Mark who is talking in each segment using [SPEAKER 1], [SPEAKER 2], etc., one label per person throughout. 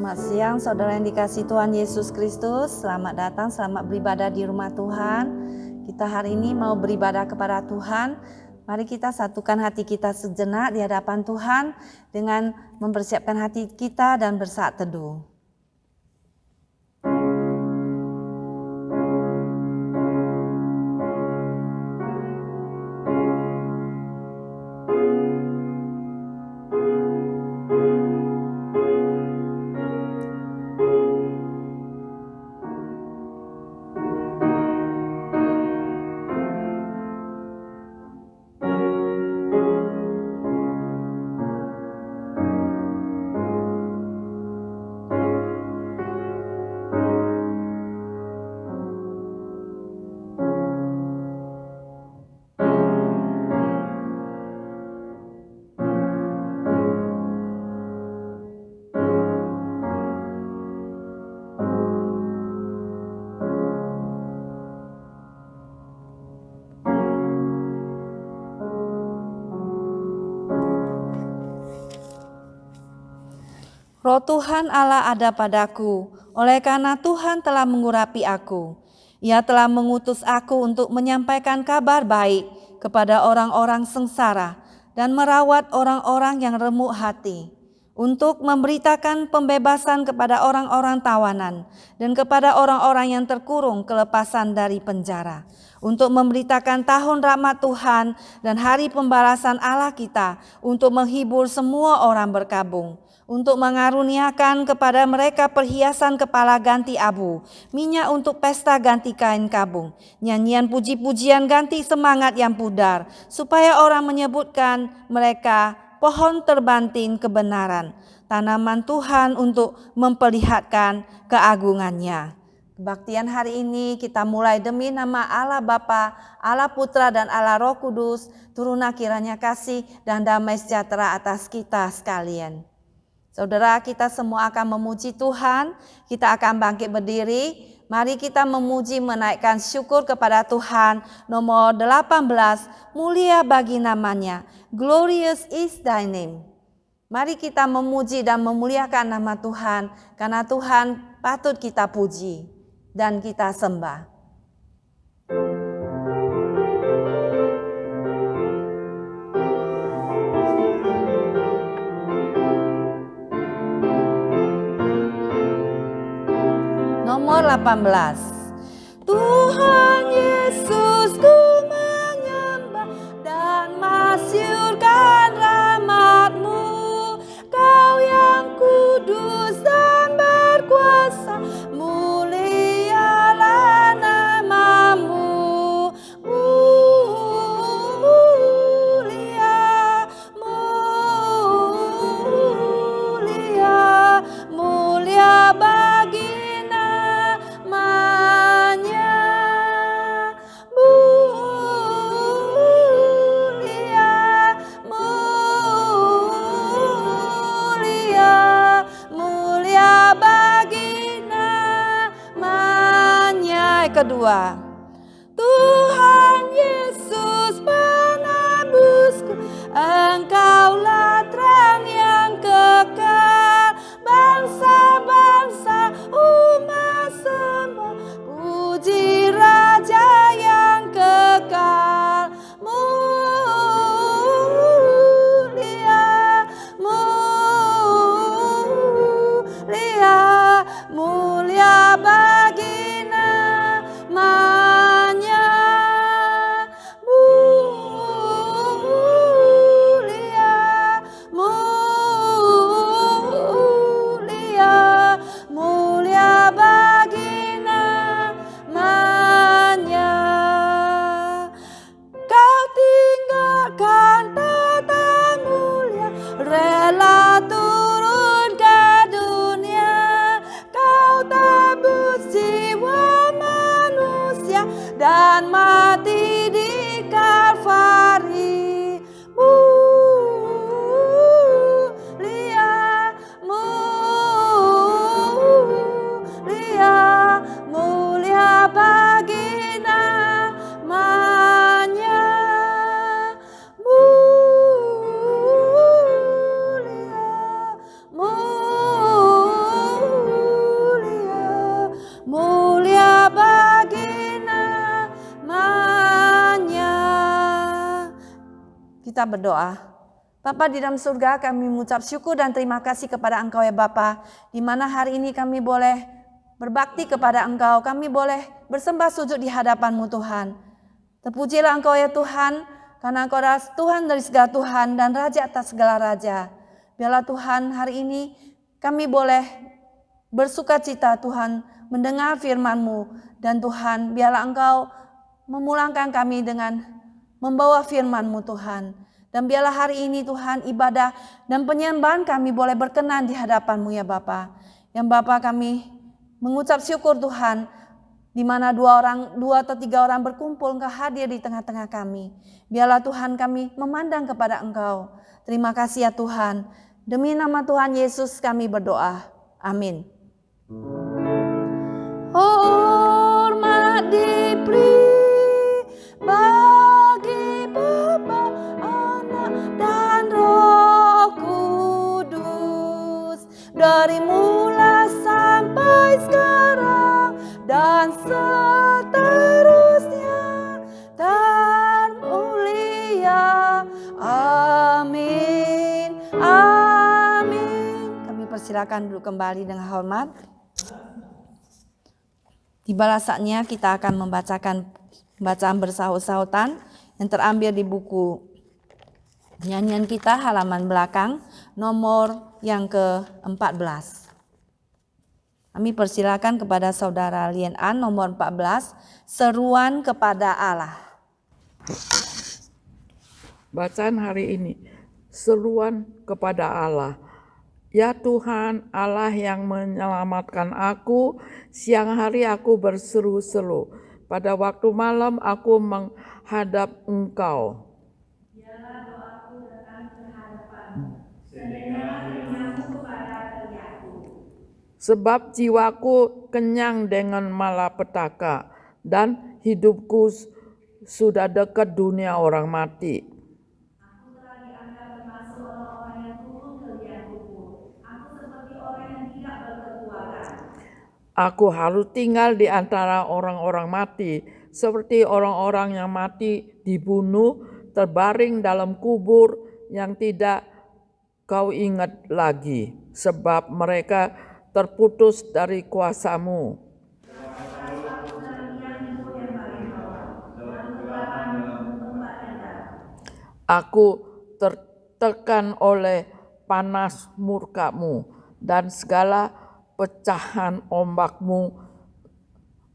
[SPEAKER 1] Selamat siang saudara yang dikasihi Tuhan Yesus Kristus. Selamat datang, selamat beribadah di rumah Tuhan. Kita hari ini mau beribadah kepada Tuhan. Mari kita satukan hati kita sejenak di hadapan Tuhan dengan mempersiapkan hati kita dan bersaat teduh. Roh Tuhan Allah ada padaku, oleh karena Tuhan telah mengurapi aku. Ia telah mengutus aku untuk menyampaikan kabar baik kepada orang-orang sengsara dan merawat orang-orang yang remuk hati, untuk memberitakan pembebasan kepada orang-orang tawanan dan kepada orang-orang yang terkurung kelepasan dari penjara, untuk memberitakan tahun rahmat Tuhan dan hari pembalasan Allah kita, untuk menghibur semua orang berkabung, untuk mengaruniakan kepada mereka perhiasan kepala ganti abu, minyak untuk pesta ganti kain kabung, nyanyian puji-pujian ganti semangat yang pudar, supaya orang menyebutkan mereka pohon terbanting kebenaran, tanaman Tuhan untuk memperlihatkan keagungannya. Kebaktian hari ini kita mulai demi nama Allah Bapa, Allah Putra dan Allah Roh Kudus. Turunlah kiranya kasih dan damai sejahtera atas kita sekalian. Saudara, kita semua akan memuji Tuhan. Kita akan bangkit berdiri. Mari kita memuji, menaikkan syukur kepada Tuhan. Nomor 18, mulia bagi namanya. Glorious is thy name. Mari kita memuji dan memuliakan nama Tuhan, karena Tuhan patut kita puji dan kita sembah. Nomor 18. Tuhan Yesus, ku menyembah dan masyurkan rahmat-Mu. Kau yang kudus dan berkuasa, mulialah Damai kedua. Tuhan Yesus penebusku, Engkaulah terang yang kekal. Bangsa-bangsa umat semua, puji Raja yang kekal. Mulia, mulia, mulia bagi namanya. Mulia, mulia, mulia bagi namanya. Kau tinggalkan tata mulia, rela turun ke dunia. Kau tebus jiwa manusia dan mati di Kalvari. Mulia, mulia, mulia bagi namanya. Mulia, mulia, mulia bagi namanya. Kita berdoa. Bapa di dalam surga, kami mengucap syukur dan terima kasih kepada Engkau ya Bapa, di mana hari ini kami boleh berbakti kepada Engkau, kami boleh bersembah sujud di hadapan-Mu Tuhan. Terpujilah Engkau ya Tuhan, karena Engkau adalah Tuhan dari segala Tuhan dan Raja atas segala Raja. Biarlah Tuhan hari ini kami boleh bersukacita Tuhan mendengar firman-Mu, dan Tuhan biarlah Engkau memulangkan kami dengan membawa firman-Mu Tuhan. Dan biarlah hari ini Tuhan ibadah dan penyembahan kami boleh berkenan di hadapan-Mu ya Bapa. Yang Bapa kami mengucap syukur Tuhan, di mana dua atau tiga orang berkumpul Engkau hadir di tengah-tengah kami. Biarlah Tuhan kami memandang kepada Engkau. Terima kasih ya Tuhan. Demi nama Tuhan Yesus kami berdoa. Amin. Hormat diberi bagi Bapa, Anak dan Roh Kudus, dari mula sampai sekarang dan seterusnya termulia. Amin. Amin. Kami persilakan duduk kembali dengan hormat. Tibalah saatnya kita akan membacakan bacaan bersahut-sahutan yang terambil di buku nyanyian kita halaman belakang nomor yang ke-14. Kami persilakan kepada saudara Lian An nomor 14, seruan kepada Allah.
[SPEAKER 2] Bacaan hari ini, seruan kepada Allah. Ya Tuhan, Allah yang menyelamatkan aku, siang hari aku berseru-seru. Pada waktu malam aku menghadap Engkau.
[SPEAKER 1] Biarlah doaku datang ke hadapan-Mu, sedengar telingamu kepada teriakku.
[SPEAKER 2] Sebab jiwaku kenyang dengan malapetaka, dan hidupku sudah dekat dunia orang mati.
[SPEAKER 1] Aku telah dianggap termasuk orang-orang yang turun ke liang kubur. Aku seperti orang yang tidak berkeluarga.
[SPEAKER 2] Aku harus tinggal di antara orang-orang mati, seperti orang-orang yang mati dibunuh, terbaring dalam kubur yang tidak kau ingat lagi, sebab mereka terputus dari kuasa-Mu. Aku tertekan oleh panas murka-Mu, dan segala pecahan ombak-Mu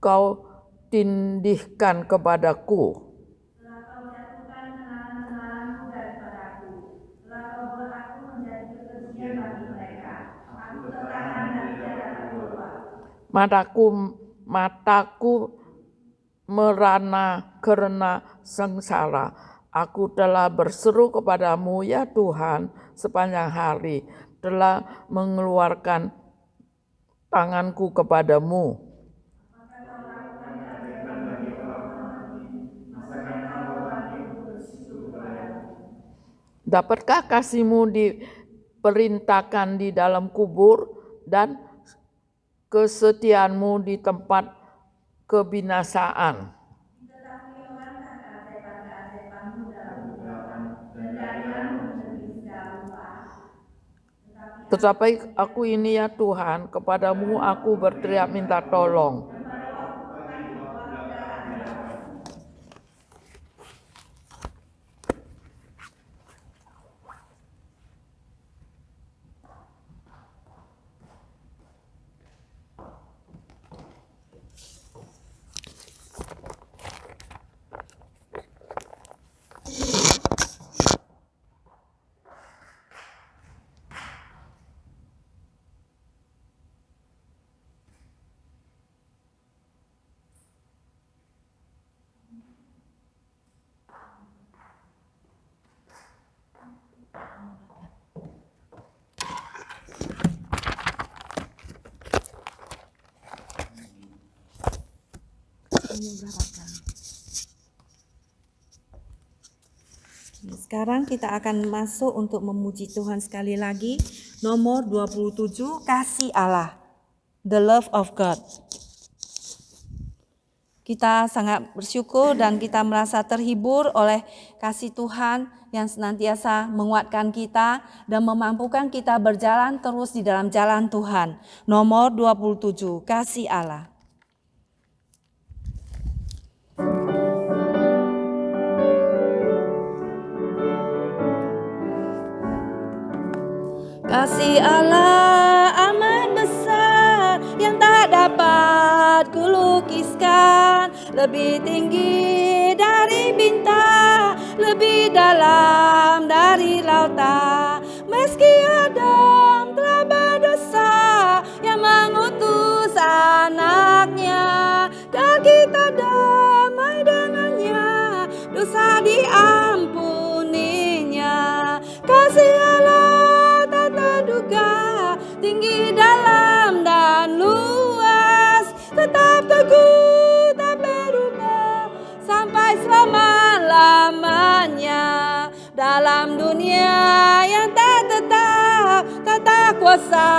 [SPEAKER 2] Kau tindihkan kepadaku.
[SPEAKER 1] Telah Kau jatuhkan kenalan-kenalanmu daripadaku. Telah Kau buat aku menjadi kekejian bagi mereka. Aku tertahan dan tidak dapat keluar.
[SPEAKER 2] Mataku merana karena sengsara. Aku telah berseru kepadamu ya Tuhan sepanjang hari, telah mengeluarkan tanganku kepadamu.
[SPEAKER 1] Maka Kau lakukan
[SPEAKER 2] Dapatkah kasih-Mu diperintahkan di dalam kubur dan kesetiaan-Mu di tempat kebinasaan? Tetapi aku ini ya Tuhan, kepadamu aku berteriak minta tolong.
[SPEAKER 1] Sekarang kita akan masuk untuk memuji Tuhan sekali lagi. Nomor 27, kasih Allah. The love of God. Kita sangat bersyukur dan kita merasa terhibur oleh kasih Tuhan yang senantiasa menguatkan kita dan memampukan kita berjalan terus di dalam jalan Tuhan. Nomor 27, kasih Allah. Kasih Allah amat besar yang tak dapat kulukiskan, lebih tinggi dari bintang, lebih dalam dari lautan. Meski Adam telah berdosa, yang mengutus anaknya, agar kita damai dengannya, dosa diampuninya. Kasih Allah tak terduga, tinggi dalam dan luas, tetap teguh tak berubah sampai selama-lamanya. Dalam dunia yang tak tetap, tata kuasa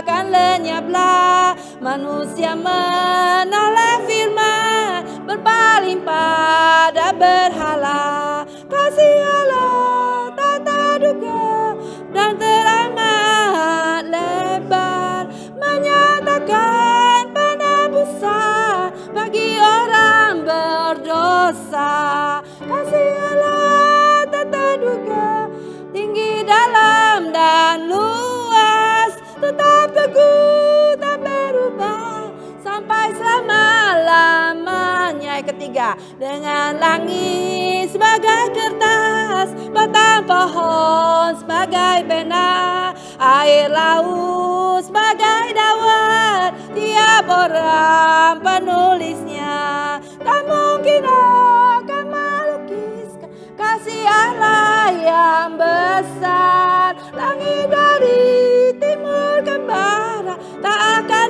[SPEAKER 1] akan lenyaplah. Manusia menolak firman, berpaling pada berhala. Kasih Allah tak terduga dan teramat lebar, menyatakan penebusan bagi orang berdosa. Kasih Allah tak terduga, tinggi dalam dan luas, tetap teguh tak berubah sampai selama-lamanya. Yang ketiga, dengan langit sebagai kertas, batang pohon sebagai pena, air laut sebagai dawat, tiap orang penulisnya tak mungkin akan melukiskan kasih Allah yang besar. Langit dari timur ke barat tak akan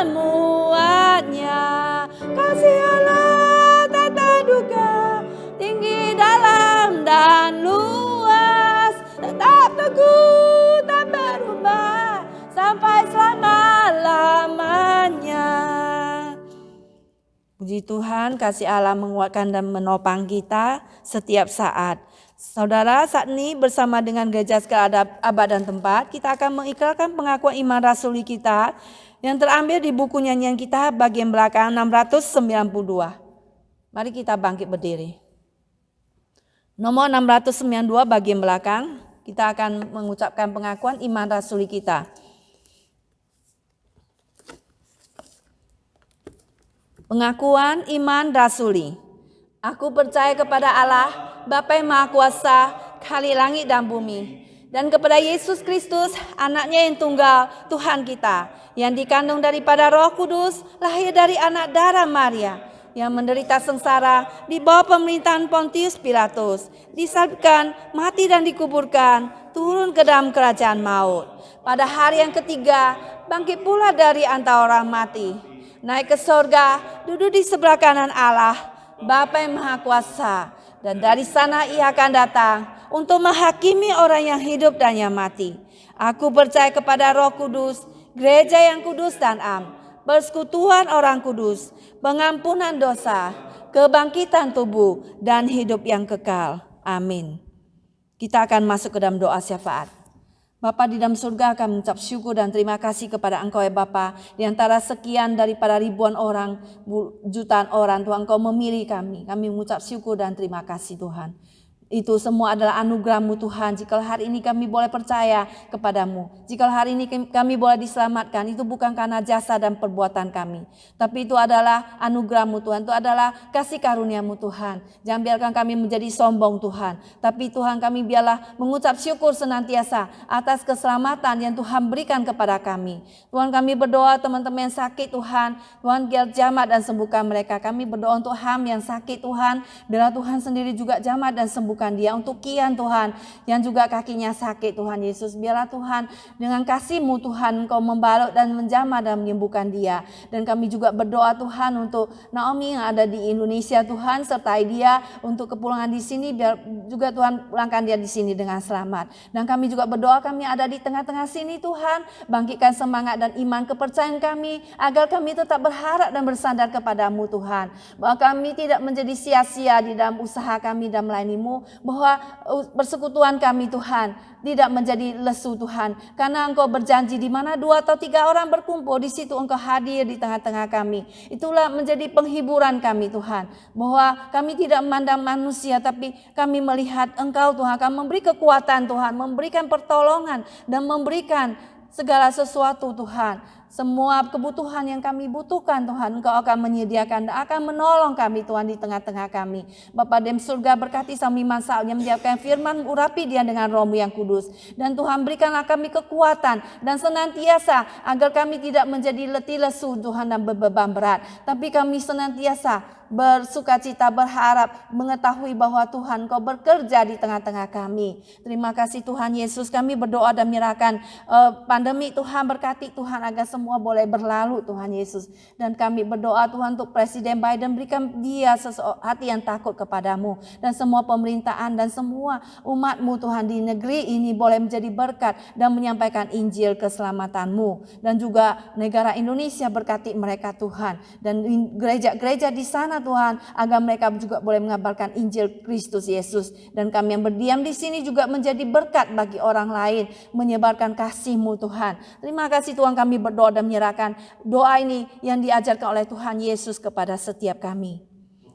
[SPEAKER 1] memuatnya. Kasih Allah tak terduga, tinggi dalam dan luas, tetap teguh tak berubah sampai selama-lamanya. Puji Tuhan, kasih Allah menguatkan dan menopang kita setiap saat. Saudara, saat ini bersama dengan Gereja Segala Abad dan Tempat, kita akan mengikrarkan pengakuan iman rasuli kita yang terambil di buku nyanyian kita bagian belakang 692. Mari kita bangkit berdiri. Nomor 692 bagian belakang, kita akan mengucapkan pengakuan iman rasuli kita. Pengakuan iman rasuli. Aku percaya kepada Allah, Bapa yang Maha Kuasa, Khalik langit dan bumi, dan kepada Yesus Kristus, anaknya yang tunggal, Tuhan kita, yang dikandung daripada Roh Kudus, lahir dari anak darah Maria, yang menderita sengsara di bawah pemerintahan Pontius Pilatus, disalibkan, mati dan dikuburkan, turun ke dalam kerajaan maut. Pada hari yang ketiga, bangkit pula dari antara orang mati, naik ke sorga, duduk di sebelah kanan Allah, Bapa yang Maha Kuasa, dan dari sana ia akan datang untuk menghakimi orang yang hidup dan yang mati. Aku percaya kepada Roh Kudus, gereja yang kudus dan am, persekutuan orang kudus, pengampunan dosa, kebangkitan tubuh, dan hidup yang kekal. Amin. Kita akan masuk ke dalam doa syafaat. Bapa di dalam surga, kami mengucap syukur dan terima kasih kepada Engkau ya Bapa. Di antara sekian daripada ribuan orang, jutaan orang, Tuhan Engkau memilih kami. Kami mengucap syukur dan terima kasih Tuhan. Itu semua adalah anugerah-Mu Tuhan. Jika hari ini kami boleh percaya kepadamu, jika hari ini kami boleh diselamatkan, itu bukan karena jasa dan perbuatan kami, tapi itu adalah anugerah-Mu Tuhan. Itu adalah kasih karunia-Mu Tuhan. Jangan biarkan kami menjadi sombong Tuhan, tapi Tuhan kami biarlah mengucap syukur senantiasa atas keselamatan yang Tuhan berikan kepada kami. Tuhan kami berdoa teman-teman yang sakit Tuhan, Tuhan biar jamah dan sembuhkan mereka. Kami berdoa untuk Ham yang sakit Tuhan, biarlah Tuhan sendiri juga jamah dan sembuhkan dia. Untuk Kian Tuhan yang juga kakinya sakit Tuhan Yesus, biarlah Tuhan dengan kasih-Mu Tuhan Engkau membalut dan menjamah dan menyembuhkan dia. Dan kami juga berdoa Tuhan untuk Naomi yang ada di Indonesia Tuhan, sertai dia untuk kepulangan di sini, biar juga Tuhan pulangkan dia di sini dengan selamat. Dan kami juga berdoa kami ada di tengah-tengah sini Tuhan, bangkitkan semangat dan iman kepercayaan kami agar kami tetap berharap dan bersandar kepadamu Tuhan, bahwa kami tidak menjadi sia-sia di dalam usaha kami dan melayani-Mu, bahwa persekutuan kami Tuhan tidak menjadi lesu Tuhan, karena Engkau berjanji di mana 2 atau 3 orang berkumpul, di situ Engkau hadir di tengah-tengah kami. Itulah menjadi penghiburan kami Tuhan, bahwa kami tidak memandang manusia, tapi kami melihat Engkau Tuhan akan memberi kekuatan Tuhan, memberikan pertolongan dan memberikan segala sesuatu Tuhan. Semua kebutuhan yang kami butuhkan Tuhan, Engkau akan menyediakan dan akan menolong kami Tuhan di tengah-tengah kami. Bapa di surga, berkati Sami Mansal yang menjawabkan firman, urapi dia dengan Roh-Mu yang kudus. Dan Tuhan berikanlah kami kekuatan dan senantiasa agar kami tidak menjadi letih lesu Tuhan dan beban berat, tapi kami senantiasa bersukacita, berharap, mengetahui bahwa Tuhan Kau bekerja di tengah-tengah kami. Terima kasih Tuhan Yesus, kami berdoa dan menyerahkan pandemi Tuhan, berkati Tuhan agar semua boleh berlalu Tuhan Yesus. Dan kami berdoa Tuhan untuk Presiden Biden, berikan dia hati yang takut kepadamu, dan semua pemerintahan dan semua umat-Mu Tuhan di negeri ini boleh menjadi berkat dan menyampaikan Injil keselamatan-Mu. Dan juga negara Indonesia, berkati mereka Tuhan, dan gereja-gereja di sana Tuhan, agar mereka juga boleh mengabarkan Injil Kristus Yesus. Dan kami yang berdiam di sini juga menjadi berkat bagi orang lain, menyebarkan kasih-Mu Tuhan. Terima kasih Tuhan, kami berdoa dan menyerahkan doa ini yang diajarkan oleh Tuhan Yesus kepada setiap kami.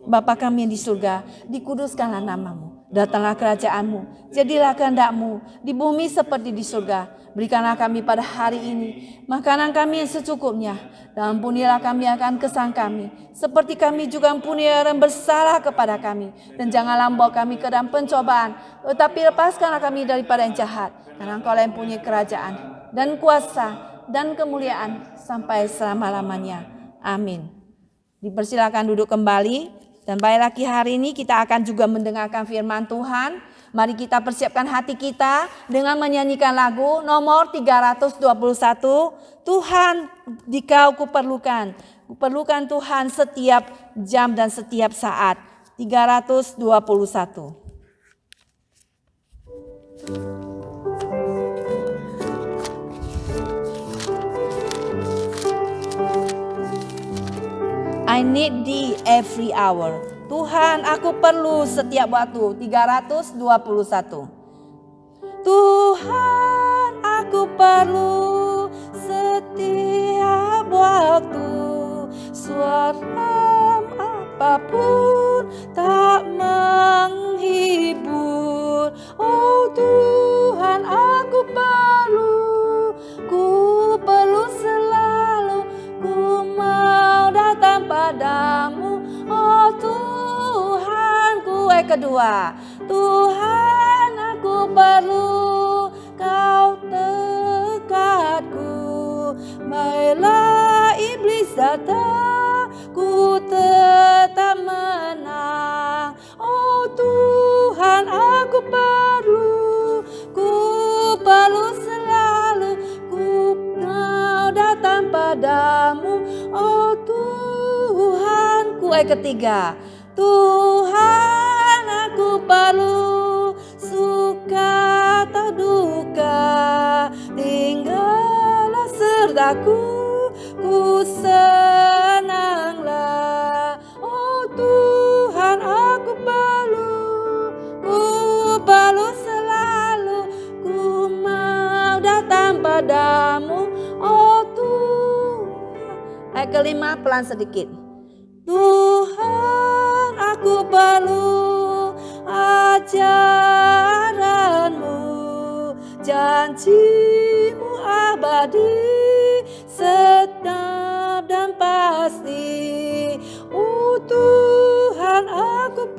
[SPEAKER 1] Bapa kami yang di surga, dikuduskanlah nama-Mu, datanglah kerajaan-Mu, jadilah kehendak-Mu di bumi seperti di surga. Berikanlah kami pada hari ini makanan kami yang secukupnya, dan ampunilah kami akan kesalahan kami, seperti kami juga ampuni orang bersalah kepada kami. Dan janganlah membawa kami ke dalam pencobaan, tetapi lepaskanlah kami daripada yang jahat. Karena Engkau yang punya kerajaan dan kuasa dan kemuliaan sampai selama-lamanya. Amin. Dipersilakan duduk kembali. Dan baik lagi hari ini kita akan juga mendengarkan firman Tuhan. Mari kita persiapkan hati kita dengan menyanyikan lagu nomor 321. Tuhan, Dikau kuperlukan. Kuperlukan Tuhan setiap jam dan setiap saat. 321. I need thee every hour. Tuhan, aku perlu setiap waktu. 321. Tuhan, aku perlu setiap waktu. Suara apapun tak menghibur. Oh Tuhan, aku perlu selalu. Ku mau datang padamu, oh Tuhanku. Kedua, Tuhan, aku perlu Kau dekatku. Baiklah iblis datang, ku tetap menang. Oh Tuhan, aku perlu selalu. Ku mau datang padamu, oh Tuhanku. Ketiga, Tuhan, aku perlu, suka atau duka, tinggallah sertaku, ku senanglah. Oh Tuhan, aku perlu selalu, ku mau datang padamu. Oh Tuhan. Ayat kelima pelan sedikit. Tuhan, aku perlu ajaranmu, janjimu abadi, tetap dan pasti. Oh Tuhan, aku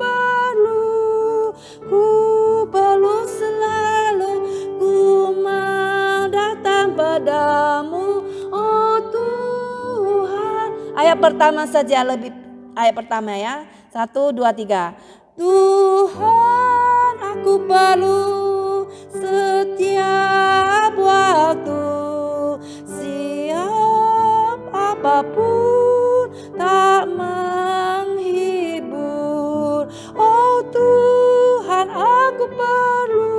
[SPEAKER 1] perlu selalu, ku mau datang padamu. Oh Tuhan. Ayat pertama saja, ayat pertama ya. 1, 2, 3. Tuhan, aku perlu setiap waktu, siap apapun tak menghibur. Oh Tuhan, aku perlu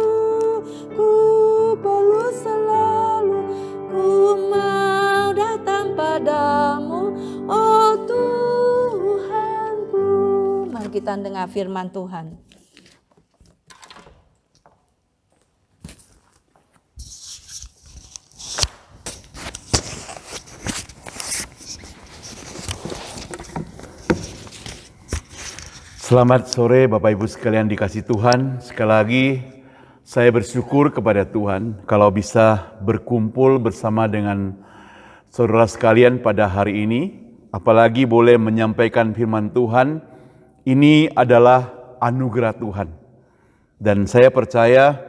[SPEAKER 1] selalu, ku mau datang padamu. Oh Tuhanku. Mari kita dengar firman Tuhan.
[SPEAKER 3] Selamat sore Bapak Ibu sekalian dikasih Tuhan. Sekali lagi saya bersyukur kepada Tuhan kalau bisa berkumpul bersama dengan saudara sekalian pada hari ini. Apalagi boleh menyampaikan firman Tuhan. Ini adalah anugerah Tuhan. Dan saya percaya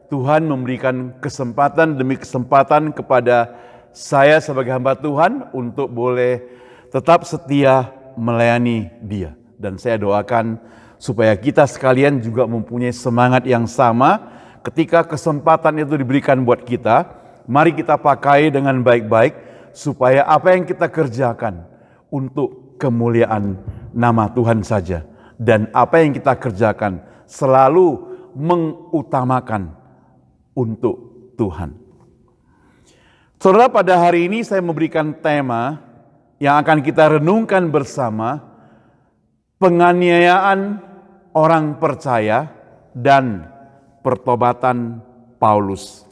[SPEAKER 3] Tuhan memberikan kesempatan demi kesempatan kepada saya sebagai hamba Tuhan untuk boleh tetap setia melayani Dia. Dan saya doakan supaya kita sekalian juga mempunyai semangat yang sama ketika kesempatan itu diberikan buat kita. Mari kita pakai dengan baik-baik supaya apa yang kita kerjakan untuk kemuliaan nama Tuhan saja. Dan apa yang kita kerjakan selalu mengutamakan untuk Tuhan. Saudara, pada hari ini saya memberikan tema yang akan kita renungkan bersama, penganiayaan orang percaya dan pertobatan Paulus.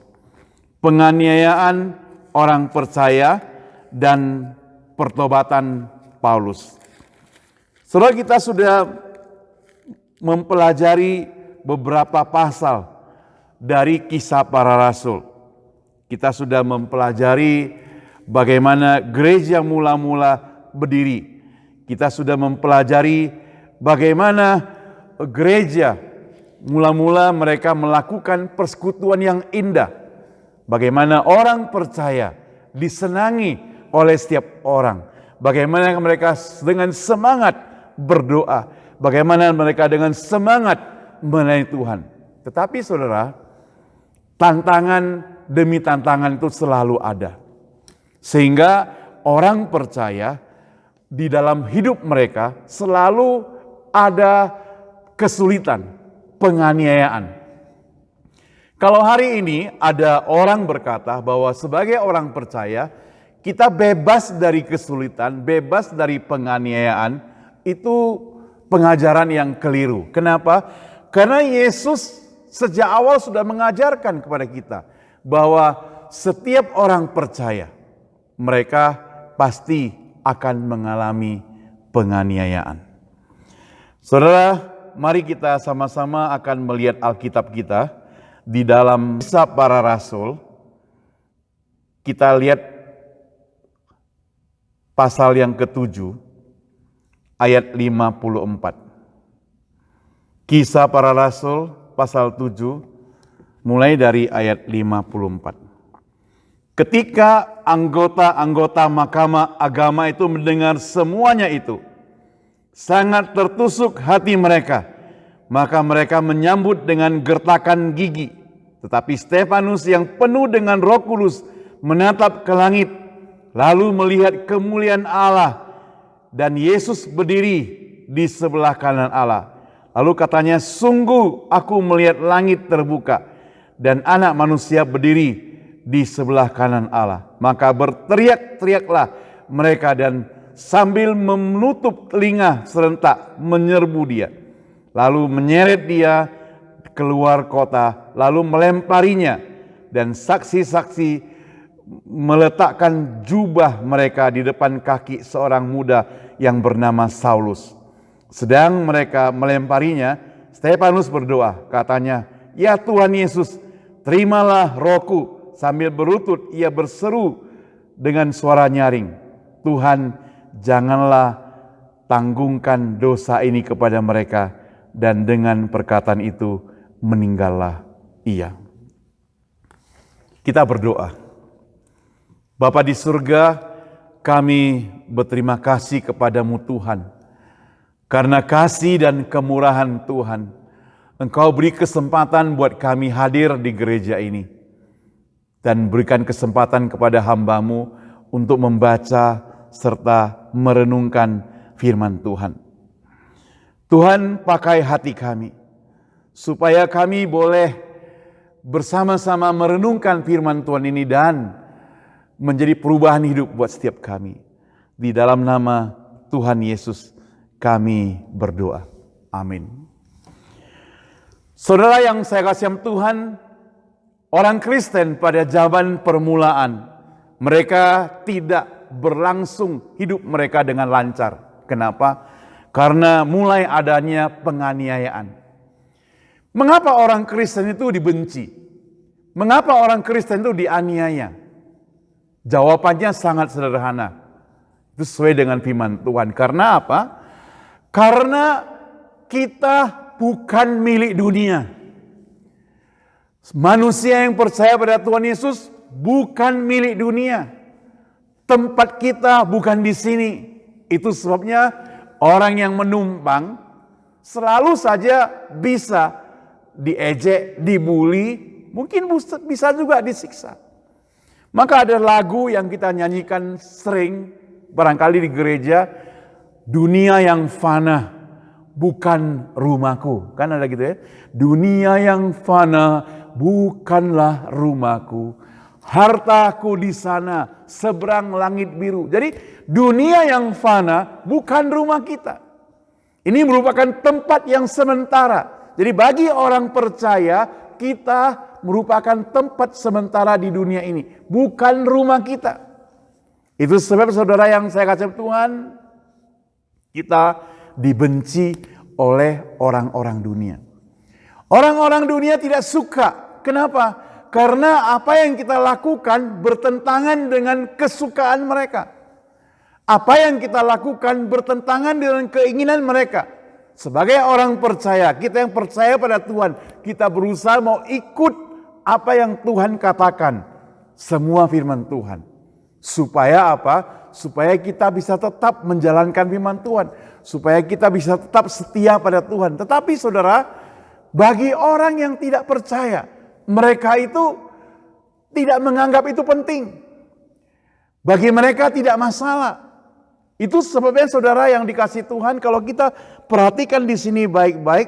[SPEAKER 3] Penganiayaan orang percaya dan pertobatan Paulus. Saudara, kita sudah mempelajari beberapa pasal dari Kisah Para Rasul. Kita sudah mempelajari bagaimana gereja mula-mula berdiri. Kita sudah mempelajari bagaimana gereja mula-mula mereka melakukan persekutuan yang indah. Bagaimana orang percaya disenangi oleh setiap orang. Bagaimana mereka dengan semangat berdoa. Bagaimana mereka dengan semangat melayani Tuhan. Tetapi saudara, tantangan demi tantangan itu selalu ada. Sehingga orang percaya di dalam hidup mereka selalu ada kesulitan, penganiayaan. Kalau hari ini ada orang berkata bahwa sebagai orang percaya kita bebas dari kesulitan, bebas dari penganiayaan, itu pengajaran yang keliru. Kenapa? Karena Yesus sejak awal sudah mengajarkan kepada kita bahwa setiap orang percaya mereka pasti akan mengalami penganiayaan. Saudara, mari kita sama-sama akan melihat Alkitab kita di dalam Kisah Para Rasul. Kita lihat pasal yang ke-7 ayat 54. Kisah Para Rasul pasal 7 mulai dari ayat 54. Ketika anggota-anggota Mahkamah Agama itu mendengar semuanya itu, sangat tertusuk hati mereka. Maka mereka menyambut dengan gertakan gigi. Tetapi Stefanus yang penuh dengan Roh Kudus menatap ke langit, lalu melihat kemuliaan Allah dan Yesus berdiri di sebelah kanan Allah. Lalu katanya, sungguh aku melihat langit terbuka dan Anak Manusia berdiri di sebelah kanan Allah. Maka berteriak-teriaklah mereka dan sambil menutup telinga serentak menyerbu dia. Lalu menyeret dia keluar kota, lalu melemparinya, dan saksi-saksi meletakkan jubah mereka di depan kaki seorang muda yang bernama Saulus. Sedang mereka melemparinya, Stefanus berdoa, katanya, "Ya Tuhan Yesus, terimalah rohku." Sambil berlutut ia berseru dengan suara nyaring, "Tuhan, janganlah tanggungkan dosa ini kepada mereka." Dan dengan perkataan itu meninggallah ia. Kita berdoa. Bapa di surga, kami berterima kasih kepadamu Tuhan. Karena kasih dan kemurahan Tuhan, Engkau beri kesempatan buat kami hadir di gereja ini. Dan berikan kesempatan kepada hamba-Mu untuk membaca serta merenungkan firman Tuhan. Tuhan, pakai hati kami, supaya kami boleh bersama-sama merenungkan firman Tuhan ini dan menjadi perubahan hidup buat setiap kami. Di dalam nama Tuhan Yesus kami berdoa. Amin. Saudara yang saya kasihi Tuhan, orang Kristen pada zaman permulaan, mereka tidak berlangsung hidup mereka dengan lancar. Kenapa? Karena mulai adanya penganiayaan. Mengapa orang Kristen itu dibenci? Mengapa orang Kristen itu dianiaya? Jawabannya sangat sederhana. Itu sesuai dengan firman Tuhan. Karena apa? Karena kita bukan milik dunia. Manusia yang percaya pada Tuhan Yesus bukan milik dunia. Tempat kita bukan di sini. Itu sebabnya orang yang menumpang selalu saja bisa diejek, dibully, mungkin bisa juga disiksa. Maka ada lagu yang kita nyanyikan sering barangkali di gereja, "Dunia yang fana bukan rumahku." Kan ada gitu ya. Dunia yang fana bukanlah rumahku. Hartaku di sana seberang langit biru. Jadi dunia yang fana bukan rumah kita. Ini merupakan tempat yang sementara. Jadi bagi orang percaya, kita merupakan tempat sementara di dunia ini, bukan rumah kita. Itu sebab saudara yang saya kasih Tuhan, kita dibenci oleh orang-orang dunia. Orang-orang dunia tidak suka. Kenapa? Karena apa yang kita lakukan bertentangan dengan kesukaan mereka. Apa yang kita lakukan bertentangan dengan keinginan mereka. Sebagai orang percaya, kita yang percaya pada Tuhan, kita berusaha mau ikut apa yang Tuhan katakan. Semua firman Tuhan. Supaya apa? Supaya kita bisa tetap menjalankan firman Tuhan. Supaya kita bisa tetap setia pada Tuhan. Tetapi saudara, bagi orang yang tidak percaya, mereka itu tidak menganggap itu penting. Bagi mereka tidak masalah. Itu sebabnya saudara yang dikasih Tuhan, kalau kita perhatikan di sini baik-baik,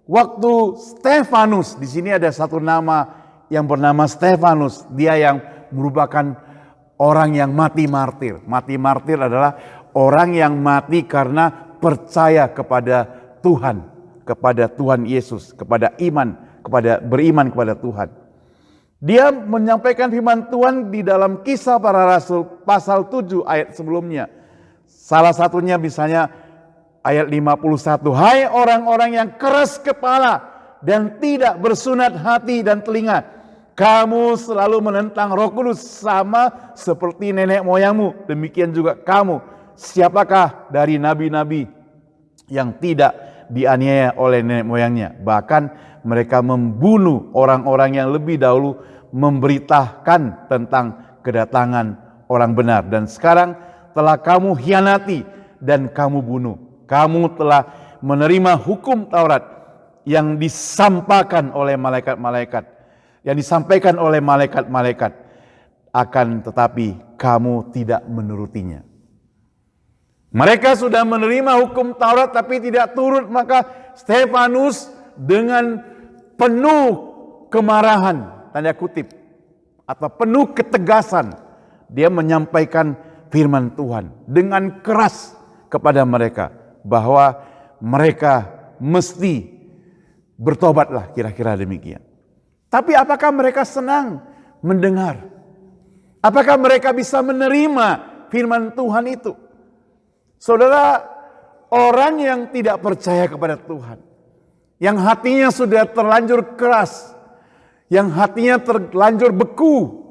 [SPEAKER 3] waktu Stefanus, di sini ada satu nama yang bernama Stefanus, dia yang merupakan orang yang mati martir. Mati martir adalah orang yang mati karena percaya kepada Tuhan Yesus, kepada beriman kepada Tuhan. Dia menyampaikan firman Tuhan di dalam Kisah Para Rasul pasal 7 ayat sebelumnya. Salah satunya misalnya ayat 51. "Hai orang-orang yang keras kepala dan tidak bersunat hati dan telinga, kamu selalu menentang Roh Kudus sama seperti nenek moyangmu. Demikian juga kamu. Siapakah dari nabi-nabi yang tidak dianiaya oleh nenek moyangnya? Bahkan mereka membunuh orang-orang yang lebih dahulu memberitakan tentang kedatangan orang benar. Dan sekarang telah kamu hianati dan kamu bunuh. Kamu telah menerima hukum Taurat yang disampaikan oleh malaikat-malaikat. Yang disampaikan oleh malaikat-malaikat. Akan tetapi kamu tidak menurutinya." Mereka sudah menerima hukum Taurat tapi tidak turut, maka Stefanus dengan penuh kemarahan, tanda kutip, atau penuh ketegasan, dia menyampaikan firman Tuhan dengan keras kepada mereka bahwa mereka mesti bertobatlah, kira-kira demikian. Tapi apakah mereka senang mendengar? Apakah mereka bisa menerima firman Tuhan itu? Saudara, orang yang tidak percaya kepada Tuhan, yang hatinya sudah terlanjur keras, yang hatinya terlanjur beku,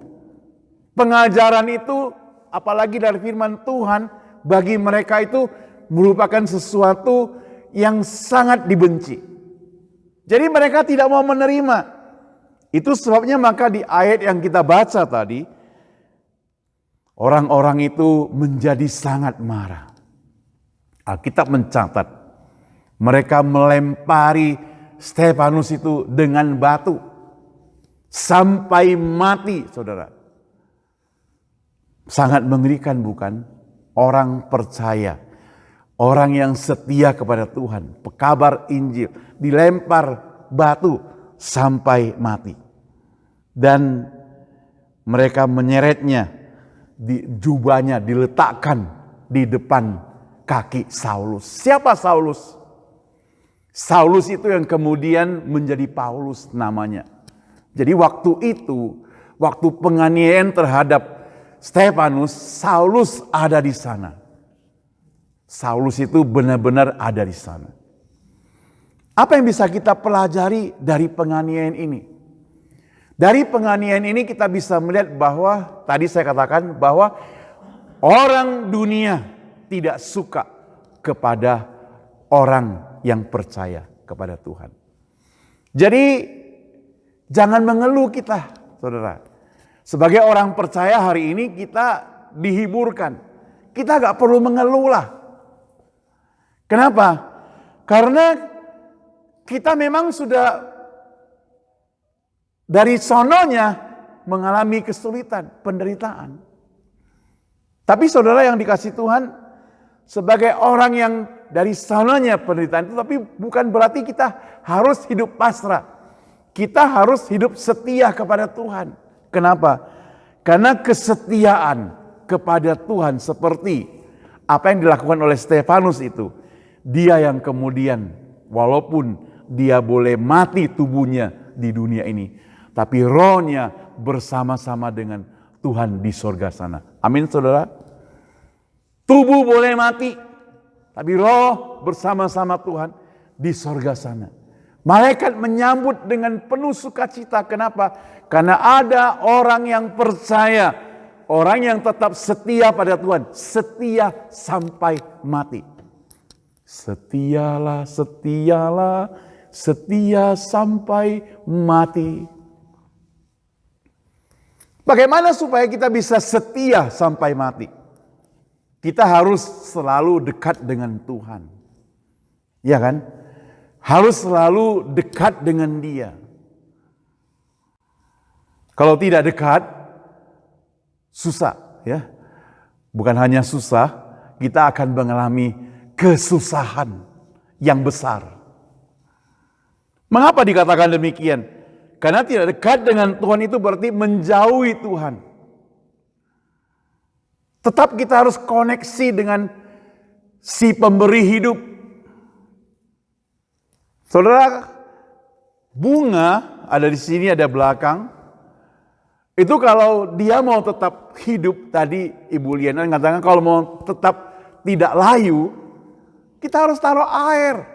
[SPEAKER 3] pengajaran itu, apalagi dari firman Tuhan, bagi mereka itu merupakan sesuatu yang sangat dibenci. Jadi mereka tidak mau menerima. Itu sebabnya maka di ayat yang kita baca tadi, orang-orang itu menjadi sangat marah. Alkitab mencatat, mereka melempari Stefanus itu dengan batu sampai mati, saudara. Sangat mengerikan bukan? Orang percaya, orang yang setia kepada Tuhan, pekabar Injil, dilempar batu sampai mati. Dan mereka menyeretnya, di jubahnya diletakkan di depan kaki Saulus. Siapa Saulus? Saulus itu yang kemudian menjadi Paulus namanya. Jadi waktu itu, waktu penganiayaan terhadap Stefanus, Saulus ada di sana. Saulus itu benar-benar ada di sana. Apa yang bisa kita pelajari dari penganiayaan ini? Dari penganiayaan ini kita bisa melihat bahwa, tadi saya katakan bahwa orang dunia tidak suka kepada orang yang percaya kepada Tuhan. Jadi jangan mengeluh kita, saudara. Sebagai orang percaya hari ini kita dihiburkan. Kita gak perlu mengeluh lah. Kenapa? Karena kita memang sudah dari sononya mengalami kesulitan, penderitaan. Tapi saudara yang dikasih Tuhan, sebagai orang yang dari sananya penderitaan itu, tapi bukan berarti kita harus hidup pasrah. Kita harus hidup setia kepada Tuhan. Kenapa? Karena kesetiaan kepada Tuhan seperti apa yang dilakukan oleh Stefanus itu. Dia yang kemudian walaupun dia boleh mati tubuhnya di dunia ini, tapi rohnya bersama-sama dengan Tuhan di sorga sana. Amin, saudara. Tubuh boleh mati, tapi roh bersama-sama Tuhan di sorga sana. Malaikat menyambut dengan penuh sukacita. Kenapa? Karena ada orang yang percaya, orang yang tetap setia pada Tuhan, setia sampai mati. Setialah, setialah, setia sampai mati. Bagaimana supaya kita bisa setia sampai mati? Kita harus selalu dekat dengan Tuhan. Ya kan? Harus selalu dekat dengan Dia. Kalau tidak dekat, susah ya. Bukan hanya susah, kita akan mengalami kesusahan yang besar. Mengapa dikatakan demikian? Karena tidak dekat dengan Tuhan itu berarti menjauhi Tuhan. Tetap kita harus koneksi dengan si pemberi hidup. Saudara, bunga ada di sini, ada belakang. Itu kalau dia mau tetap hidup, tadi Ibu Liana mengatakan kalau mau tetap tidak layu, kita harus taruh air.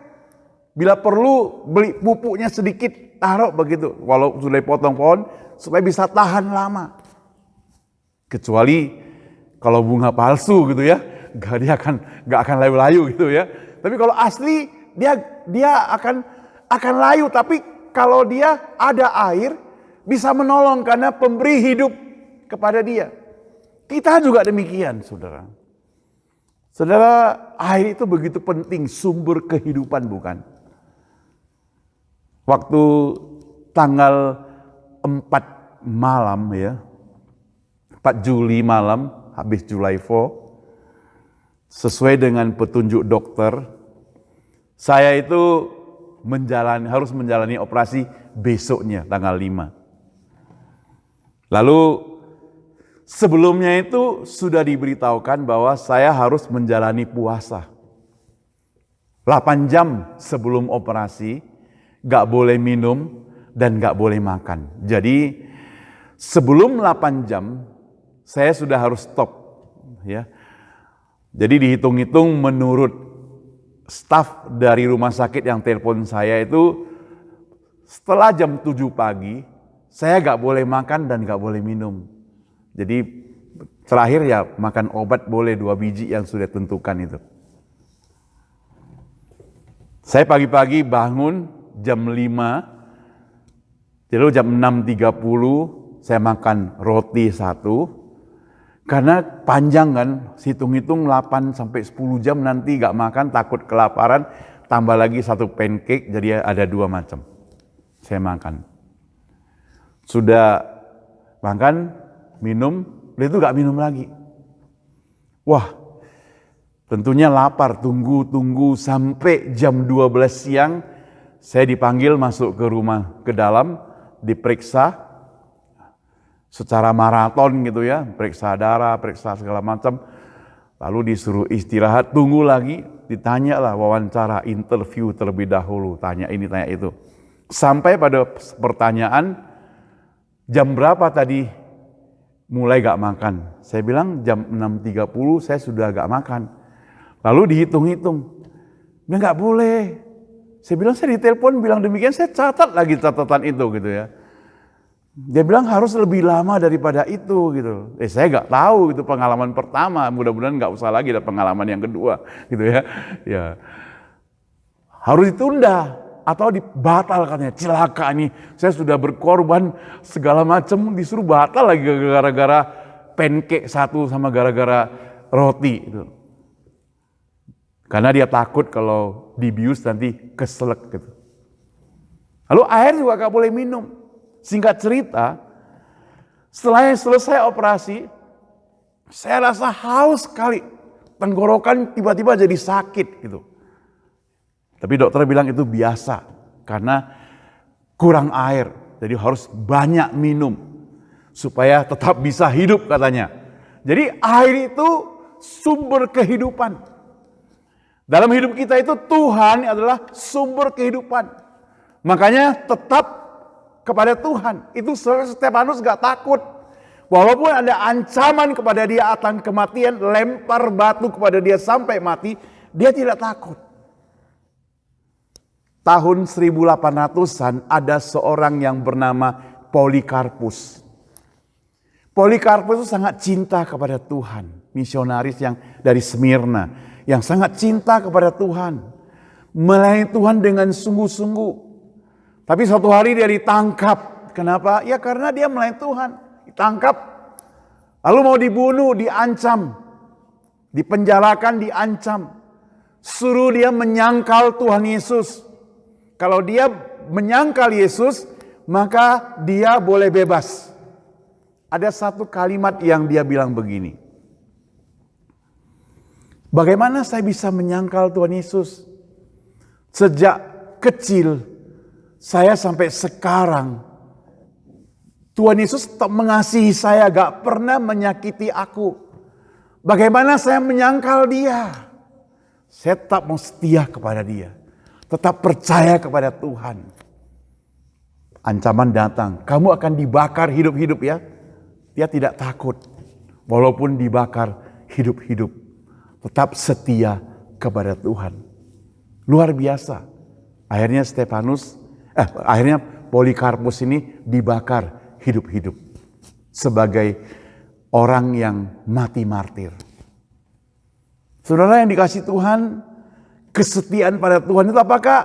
[SPEAKER 3] Bila perlu beli pupuknya sedikit, taruh begitu. Walau sudah dipotong pohon, supaya bisa tahan lama. Kecuali kalau bunga palsu gitu ya, dia nggak akan layu-layu gitu ya. Tapi kalau asli dia akan layu. Tapi kalau dia ada air, bisa menolong karena pemberi hidup kepada dia. Kita juga demikian, saudara. Saudara, air itu begitu penting, sumber kehidupan bukan? Waktu tanggal 4 malam ya, 4 Juli malam, habis July 4, sesuai dengan petunjuk dokter, saya itu harus menjalani operasi besoknya tanggal 5. Lalu sebelumnya itu sudah diberitahukan bahwa saya harus menjalani puasa. 8 jam sebelum operasi, gak boleh minum dan gak boleh makan. Jadi sebelum 8 jam, saya sudah harus stop. Ya. Jadi dihitung-hitung menurut staf dari rumah sakit yang telepon saya itu, setelah jam 7 pagi, saya gak boleh makan dan gak boleh minum. Jadi terakhir ya makan obat boleh 2 biji yang sudah tentukan itu. Saya pagi-pagi bangun jam 5, lalu jam 6.30 saya makan roti 1, karena panjang kan, hitung-hitung 8 sampai 10 jam nanti gak makan, takut kelaparan, tambah lagi 1 pancake, jadi ada 2 macam. Saya makan. Sudah makan, minum, itu gak minum lagi. Wah, tentunya lapar, tunggu sampai jam 12 siang, saya dipanggil masuk ke rumah, ke dalam, diperiksa secara maraton gitu ya, periksa darah, periksa segala macam, lalu disuruh istirahat, tunggu lagi, ditanya lah, wawancara, interview terlebih dahulu, tanya ini, tanya itu. Sampai pada pertanyaan, jam berapa tadi mulai gak makan? Saya bilang jam 6.30 saya sudah gak makan. Lalu dihitung-hitung, nggak boleh. Saya bilang, saya ditelepon bilang demikian, saya catat lagi catatan itu gitu ya. Dia bilang harus lebih lama daripada itu gitu. Saya nggak tahu itu pengalaman pertama, mudah-mudahan nggak usah lagi ada pengalaman yang kedua gitu ya. Ya harus ditunda atau dibatal katanya, celaka nih. Saya sudah berkorban segala macam disuruh batal lagi gara-gara pancake 1 sama gara-gara roti itu. Karena dia takut kalau dibius nanti keselak gitu. Lalu air juga gak boleh minum. Singkat cerita, setelah selesai operasi, saya rasa haus sekali. Tenggorokan tiba-tiba jadi sakit gitu. Tapi dokter bilang itu biasa karena kurang air. Jadi harus banyak minum supaya tetap bisa hidup katanya. Jadi air itu sumber kehidupan. Dalam hidup kita itu Tuhan adalah sumber kehidupan. Makanya tetap kepada Tuhan. Itu Stefanus gak takut. Walaupun ada ancaman kepada dia akan kematian, lempar batu kepada dia sampai mati, dia tidak takut. Tahun 1800-an ada seorang yang bernama Polikarpus. Polikarpus itu sangat cinta kepada Tuhan. Misionaris yang dari Smyrna. Yang sangat cinta kepada Tuhan. Melayani Tuhan dengan sungguh-sungguh. Tapi suatu hari dia ditangkap. Kenapa? Ya karena dia melayani Tuhan. Ditangkap. Lalu mau dibunuh, diancam. Dipenjarakan, diancam. Suruh dia menyangkal Tuhan Yesus. Kalau dia menyangkal Yesus, maka dia boleh bebas. Ada satu kalimat yang dia bilang begini. Bagaimana saya bisa menyangkal Tuhan Yesus? Sejak kecil, saya sampai sekarang, Tuhan Yesus tetap mengasihi saya, gak pernah menyakiti aku. Bagaimana saya menyangkal dia? Saya tetap mau setia kepada dia. Tetap percaya kepada Tuhan. Ancaman datang, kamu akan dibakar hidup-hidup ya. Dia tidak takut, walaupun dibakar hidup-hidup. Tetap setia kepada Tuhan. Luar biasa. Akhirnya akhirnya Polikarpus ini dibakar hidup-hidup. Sebagai orang yang mati martir. Saudara yang dikasih Tuhan, kesetiaan pada Tuhan itu apakah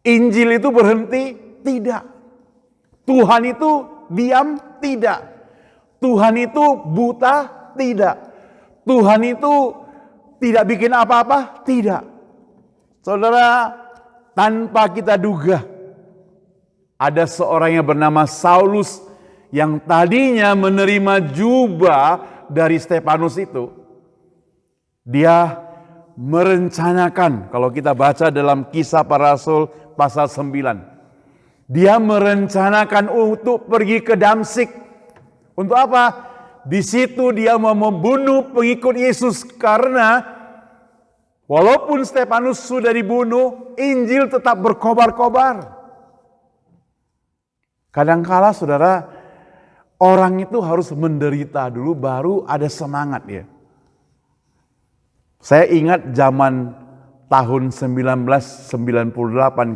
[SPEAKER 3] Injil itu berhenti? Tidak. Tuhan itu diam? Tidak. Tuhan itu buta? Tidak. Tuhan itu tidak bikin apa-apa? Tidak. Saudara, tanpa kita duga, ada seorang yang bernama Saulus yang tadinya menerima jubah dari Stefanus itu. Dia merencanakan, kalau kita baca dalam Kisah Para Rasul pasal 9, dia merencanakan untuk pergi ke Damsyik. Untuk apa? Di situ dia mau membunuh pengikut Yesus, karena walaupun Stefanus sudah dibunuh, Injil tetap berkobar-kobar. Kadangkala saudara, orang itu harus menderita dulu baru ada semangat ya. Saya ingat zaman tahun 1998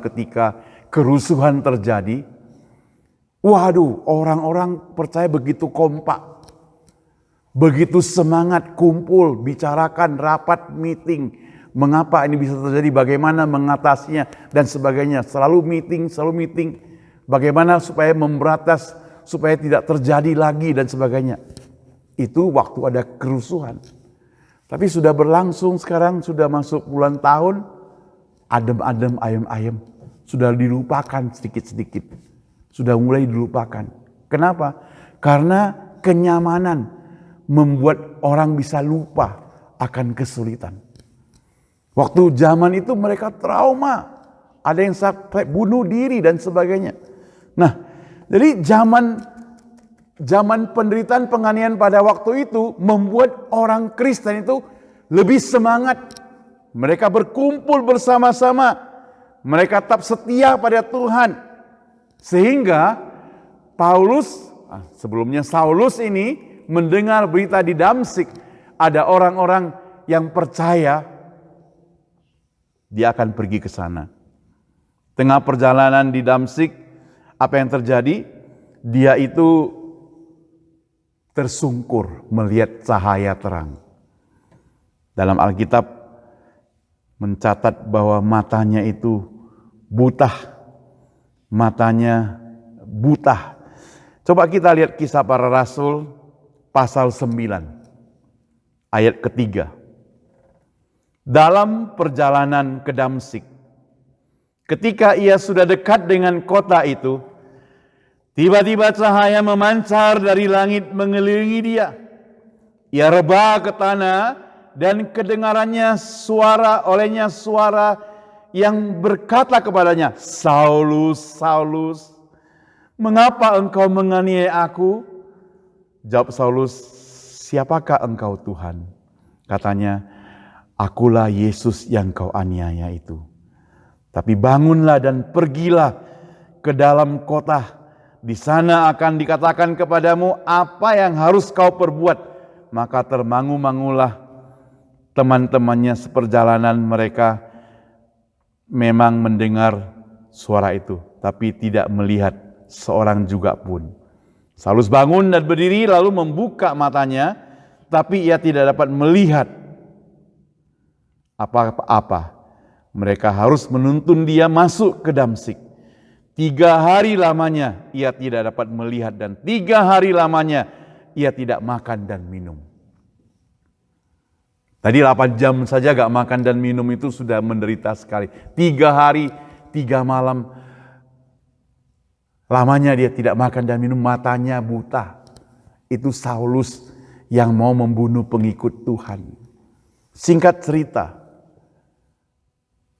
[SPEAKER 3] ketika kerusuhan terjadi. Waduh, orang-orang percaya begitu kompak. Begitu semangat kumpul, bicarakan, rapat, meeting. Mengapa ini bisa terjadi, bagaimana mengatasinya, dan sebagainya. Selalu meeting. Bagaimana supaya memberantas, supaya tidak terjadi lagi, dan sebagainya. Itu waktu ada kerusuhan. Tapi sudah berlangsung sekarang, sudah masuk bulan tahun, adem-adem, ayem-ayem. Sudah dilupakan sedikit-sedikit. Sudah mulai dilupakan. Kenapa? Karena kenyamanan membuat orang bisa lupa akan kesulitan. Waktu zaman itu mereka trauma. Ada yang sampai bunuh diri dan sebagainya. Nah, jadi zaman penderitaan penganiayaan pada waktu itu membuat orang Kristen itu lebih semangat. Mereka berkumpul bersama-sama. Mereka tetap setia pada Tuhan. Sehingga sebelumnya Saulus ini mendengar berita di Damsyik ada orang-orang yang percaya, dia akan pergi ke sana. Tengah perjalanan di Damsyik, apa yang terjadi? Dia itu tersungkur melihat cahaya terang. Dalam Alkitab mencatat bahwa matanya itu buta. Matanya buta. Coba kita lihat Kisah Para Rasul pasal 9 ayat ketiga. Dalam perjalanan ke Damsyik, ketika ia sudah dekat dengan kota itu, tiba-tiba cahaya memancar dari langit mengelilingi dia. Ia rebah ke tanah dan kedengarannya olehnya suara yang berkata kepadanya, "Saulus, Saulus, mengapa engkau menganiaya aku?" Jawab Saulus, "Siapakah engkau Tuhan?" Katanya, "Akulah Yesus yang kau aniaya itu. Tapi bangunlah dan pergilah ke dalam kota. Di sana akan dikatakan kepadamu apa yang harus kau perbuat." Maka termangu-mangulah teman-temannya seperjalanan mereka, memang mendengar suara itu, tapi tidak melihat seorang juga pun. Saulus bangun dan berdiri lalu membuka matanya, tapi ia tidak dapat melihat apa-apa. Mereka harus menuntun dia masuk ke Damsyik. 3 hari lamanya ia tidak dapat melihat, dan 3 hari lamanya ia tidak makan dan minum. Tadi 8 jam saja gak makan dan minum itu sudah menderita sekali. 3 hari, 3 malam lamanya dia tidak makan dan minum, matanya buta. Itu Saulus yang mau membunuh pengikut Tuhan. Singkat cerita,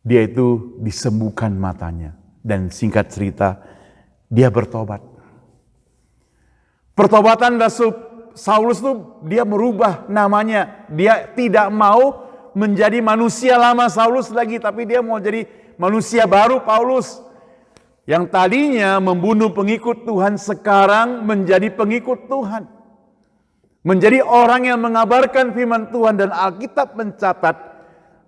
[SPEAKER 3] dia itu disembuhkan matanya. Dan singkat cerita, dia bertobat. Pertobatan Rasul Saulus itu dia merubah namanya. Dia tidak mau menjadi manusia lama Saulus lagi, tapi dia mau jadi manusia baru Paulus. Yang tadinya membunuh pengikut Tuhan, sekarang menjadi pengikut Tuhan. Menjadi orang yang mengabarkan firman Tuhan, dan Alkitab mencatat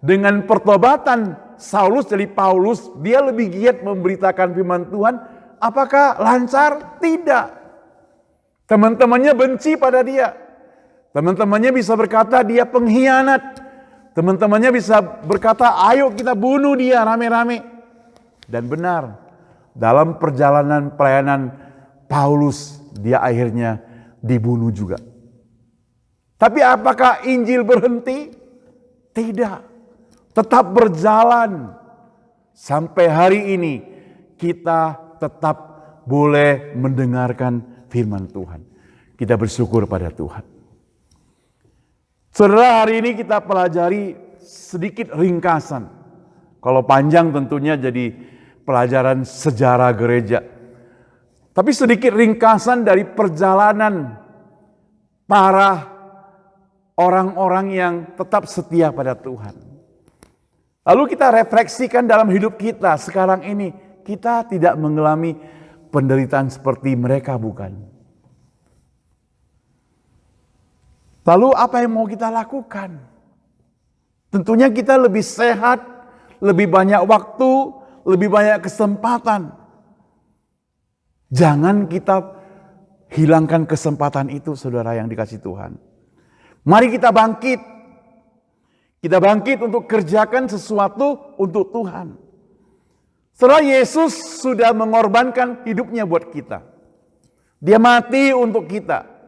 [SPEAKER 3] dengan pertobatan Saulus jadi Paulus, dia lebih giat memberitakan firman Tuhan. Apakah lancar? Tidak. Teman-temannya benci pada dia. Teman-temannya bisa berkata dia pengkhianat. Teman-temannya bisa berkata, ayo kita bunuh dia rame-rame. Dan benar, dalam perjalanan pelayanan Paulus, dia akhirnya dibunuh juga. Tapi apakah Injil berhenti? Tidak. Tetap berjalan. Sampai hari ini kita tetap boleh mendengarkan firman Tuhan. Kita bersyukur pada Tuhan. Saudara, hari ini kita pelajari sedikit ringkasan. Kalau panjang tentunya jadi pelajaran sejarah gereja. Tapi sedikit ringkasan dari perjalanan para orang-orang yang tetap setia pada Tuhan. Lalu kita refleksikan dalam hidup kita sekarang ini. Kita tidak mengalami penderitaan seperti mereka, bukan? Lalu apa yang mau kita lakukan? Tentunya kita lebih sehat, lebih banyak waktu, lebih banyak kesempatan. Jangan kita hilangkan kesempatan itu, saudara yang dikasih Tuhan. Mari kita bangkit. Kita bangkit untuk kerjakan sesuatu untuk Tuhan. Setelah Yesus sudah mengorbankan hidupnya buat kita. Dia mati untuk kita.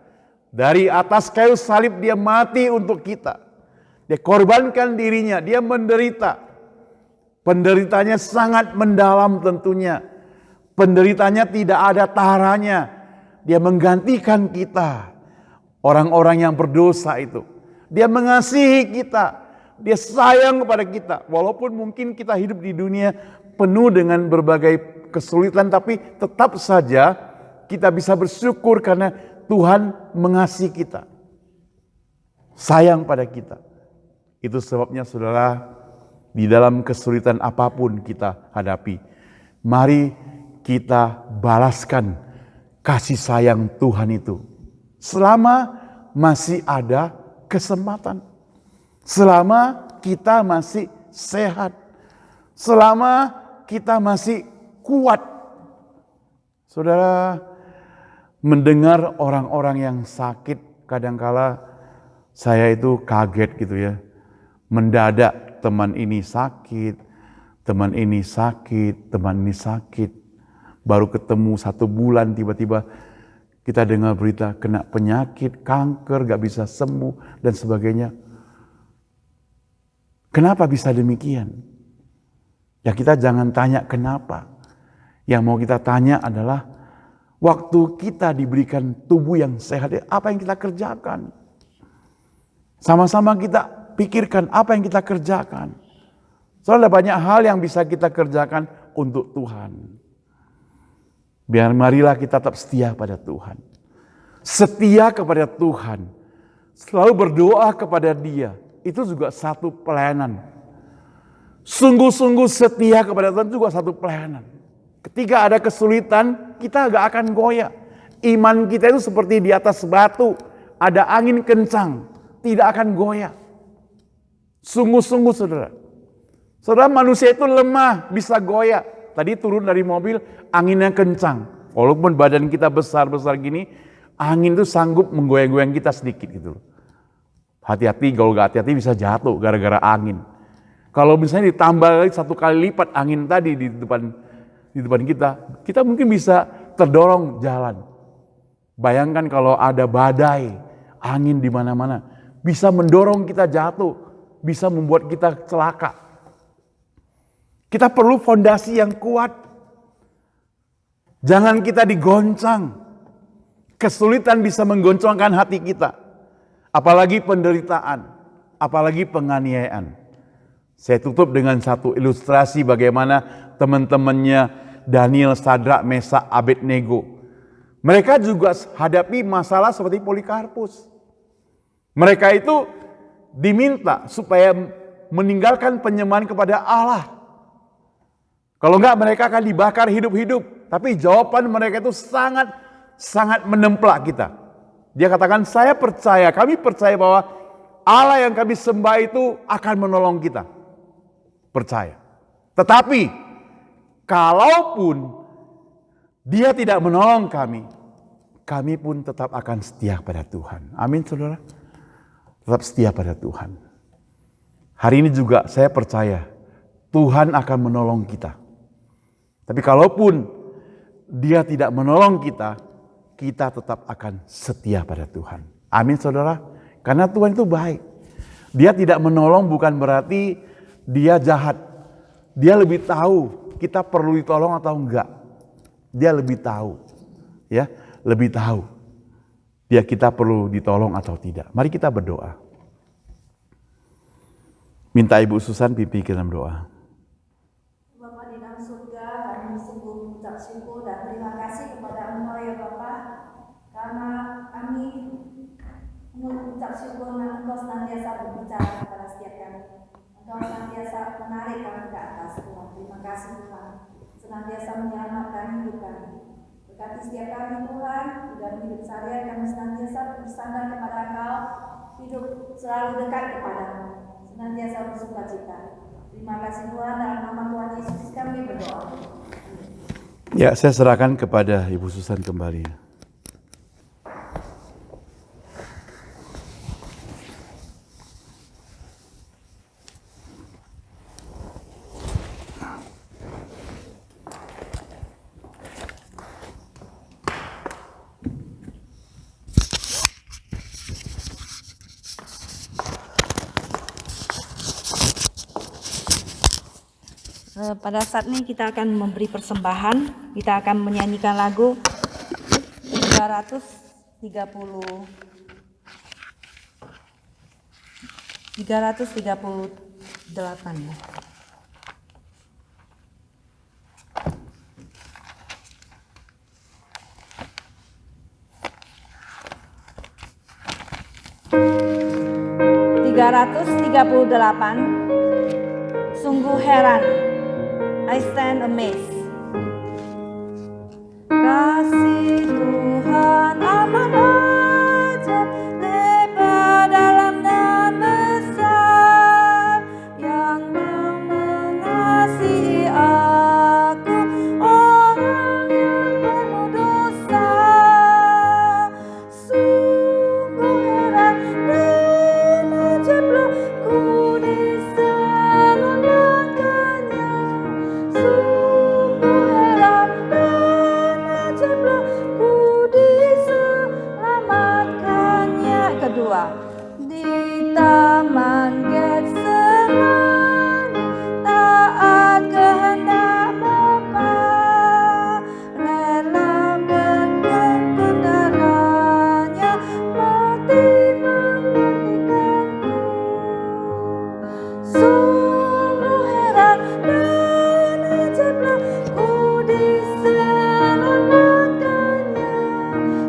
[SPEAKER 3] Dari atas kayu salib dia mati untuk kita. Dia korbankan dirinya, dia menderita. Penderitanya sangat mendalam tentunya. Penderitanya tidak ada taharanya. Dia menggantikan kita. Orang-orang yang berdosa itu. Dia mengasihi kita. Dia sayang kepada kita. Walaupun mungkin kita hidup di dunia penuh dengan berbagai kesulitan. Tapi tetap saja kita bisa bersyukur karena Tuhan mengasihi kita. Sayang pada kita. Itu sebabnya saudara, di dalam kesulitan apapun kita hadapi, mari kita balaskan kasih sayang Tuhan itu. Selama masih ada kesempatan. Selama kita masih sehat. Selama kita masih kuat. Saudara, mendengar orang-orang yang sakit, kadangkala saya itu kaget gitu ya. Mendadak teman ini sakit, teman ini sakit, teman ini sakit. Baru ketemu 1 bulan tiba-tiba kita dengar berita kena penyakit, kanker, gak bisa sembuh dan sebagainya. Kenapa bisa demikian? Ya kita jangan tanya kenapa. Yang mau kita tanya adalah waktu kita diberikan tubuh yang sehat, apa yang kita kerjakan? Sama-sama kita pikirkan apa yang kita kerjakan. Soalnya banyak hal yang bisa kita kerjakan untuk Tuhan. Biar marilah kita tetap setia pada Tuhan. Setia kepada Tuhan. Selalu berdoa kepada Dia. Itu juga satu pelayanan. Sungguh-sungguh setia kepada Tuhan juga satu pelayanan. Ketika ada kesulitan, kita gak akan goyah. Iman kita itu seperti di atas batu. Ada angin kencang, tidak akan goyah. Sungguh-sungguh saudara. Saudara, manusia itu lemah, bisa goyah. Tadi turun dari mobil, anginnya kencang. Walaupun badan kita besar-besar gini, angin itu sanggup menggoyang-goyang kita sedikit gitu. Hati-hati, kalau gak hati-hati bisa jatuh gara-gara angin. Kalau misalnya ditambah lagi 1 kali lipat angin tadi di depan kita mungkin bisa terdorong jalan. Bayangkan kalau ada badai, angin di mana-mana, bisa mendorong kita jatuh, bisa membuat kita celaka. Kita perlu fondasi yang kuat. Jangan kita digoncang. Kesulitan bisa menggoncangkan hati kita. Apalagi penderitaan, apalagi penganiayaan. Saya tutup dengan satu ilustrasi bagaimana teman-temannya Daniel, Sadrak, Mesak, Abednego. Mereka juga hadapi masalah seperti Polikarpus. Mereka itu diminta supaya meninggalkan penyembahan kepada Allah. Kalau enggak mereka akan dibakar hidup-hidup. Tapi jawaban mereka itu sangat menemplak kita. Dia katakan, saya percaya, kami percaya bahwa Allah yang kami sembah itu akan menolong kita. Percaya. Tetapi, kalaupun Dia tidak menolong kami pun tetap akan setia pada Tuhan. Amin saudara. Tetap setia pada Tuhan. Hari ini juga saya percaya Tuhan akan menolong kita. Tapi kalaupun Dia tidak menolong kita tetap akan setia pada Tuhan. Amin saudara. Karena Tuhan itu baik. Dia tidak menolong bukan berarti Dia jahat. Dia lebih tahu kita perlu ditolong atau enggak. Dia lebih tahu. Ya, lebih tahu. Kita perlu ditolong atau tidak. Mari kita berdoa. Minta Ibu Susan pimpin kita dalam doa.
[SPEAKER 1] Bapa di dalam surga, kami sungguh mengucap syukur dan terima kasih kepada Engkau ya Bapa, karena kami mengucap syukur karena Engkau senantiasa berbicara kepada setiap kami. Engkau senantiasa menarik kami ke atas, Tuhan. Terima kasih Tuhan, senantiasa menyelamatkan hidup kami. Berkati setiap kami Tuhan, di dalam hidup seharian kami senantiasa bersandar kepada Engkau, hidup selalu dekat kepadamu, senantiasa bersukacita. Terima kasih Tuhan, dalam nama Tuhan Yesus kami berdoa.
[SPEAKER 3] Ya, saya serahkan kepada Ibu Susan kembali.
[SPEAKER 1] Pada saat ini kita akan memberi persembahan. Kita akan menyanyikan lagu 338 ya. Sungguh heran, I stand amazed. Kasih Tuhan amat ajaib, lebar dalam dan besar, yang mau mengasihi aku, orang yang penuh dosa. Sungguh heran dan ajaiblah ku diselamatkannya. Sungguh heran dan ajaiblah ku diselamatkannya. Kedua, di taman Getsemani, taat kehendak Bapa, rela berkorban darahnya, mati menggantikanku. Sungguh heran dan ajaiblah ku diselamatkannya.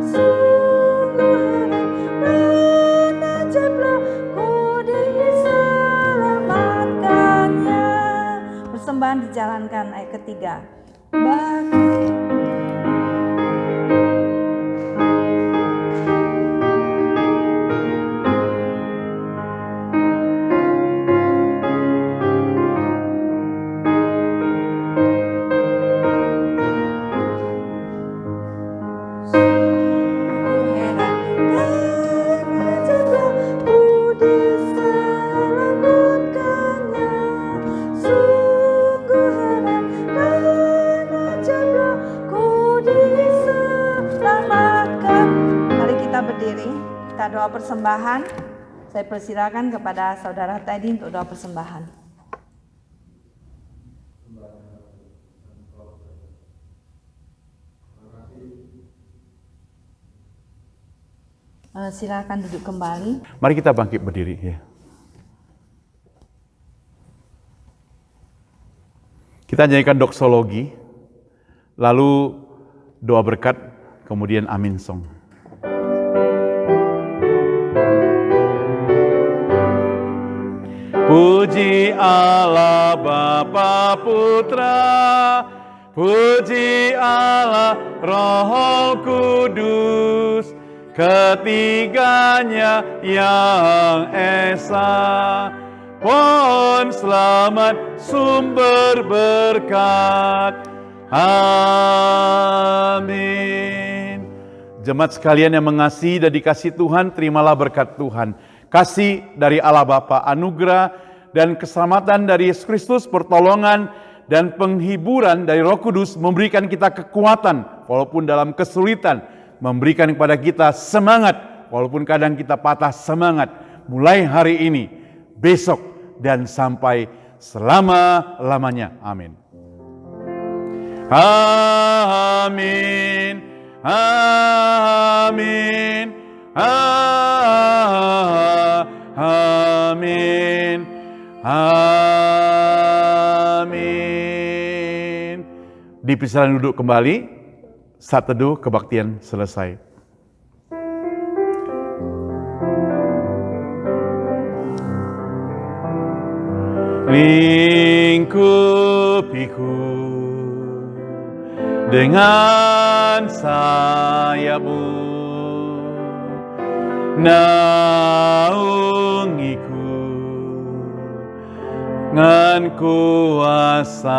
[SPEAKER 1] Sungguh heran dan ajaiblah ku diselamatkannya. Persembahan dijalankan ayat ketiga. Bagi berdiri, kita doa persembahan. Saya persilakan kepada saudara Teddy untuk doa persembahan. Silakan duduk kembali.
[SPEAKER 3] Mari kita bangkit berdiri ya. Kita nyanyikan doksologi, lalu doa berkat, kemudian amin song. Puji Allah Bapa Putra, puji Allah Roh Kudus, ketiganya yang esa. Pohon selamat sumber berkat. Amin. Jemaat sekalian yang mengasihi dan dikasihi Tuhan, terimalah berkat Tuhan. Kasih dari Allah Bapa, anugerah dan keselamatan dari Yesus Kristus, pertolongan dan penghiburan dari Roh Kudus memberikan kita kekuatan walaupun dalam kesulitan, memberikan kepada kita semangat walaupun kadang kita patah semangat. Mulai hari ini, besok dan sampai selama-lamanya. Amin. Amin. Amin. Amin. Amin. Dipersilakan duduk kembali, saat teduh kebaktian selesai. Lingkupiku dengan sayapmu, naungiku dengan kuasamu.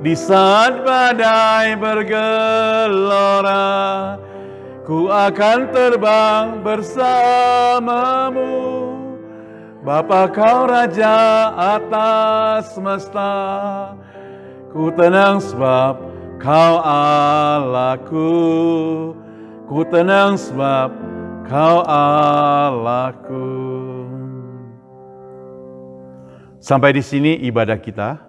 [SPEAKER 3] Di saat badai bergelora, ku akan terbang bersamamu. Bapa, kau Raja atas semesta, ku tenang sebab kau Allahku. Ku tenang sebab kau Allahku. Sampai di sini ibadah kita.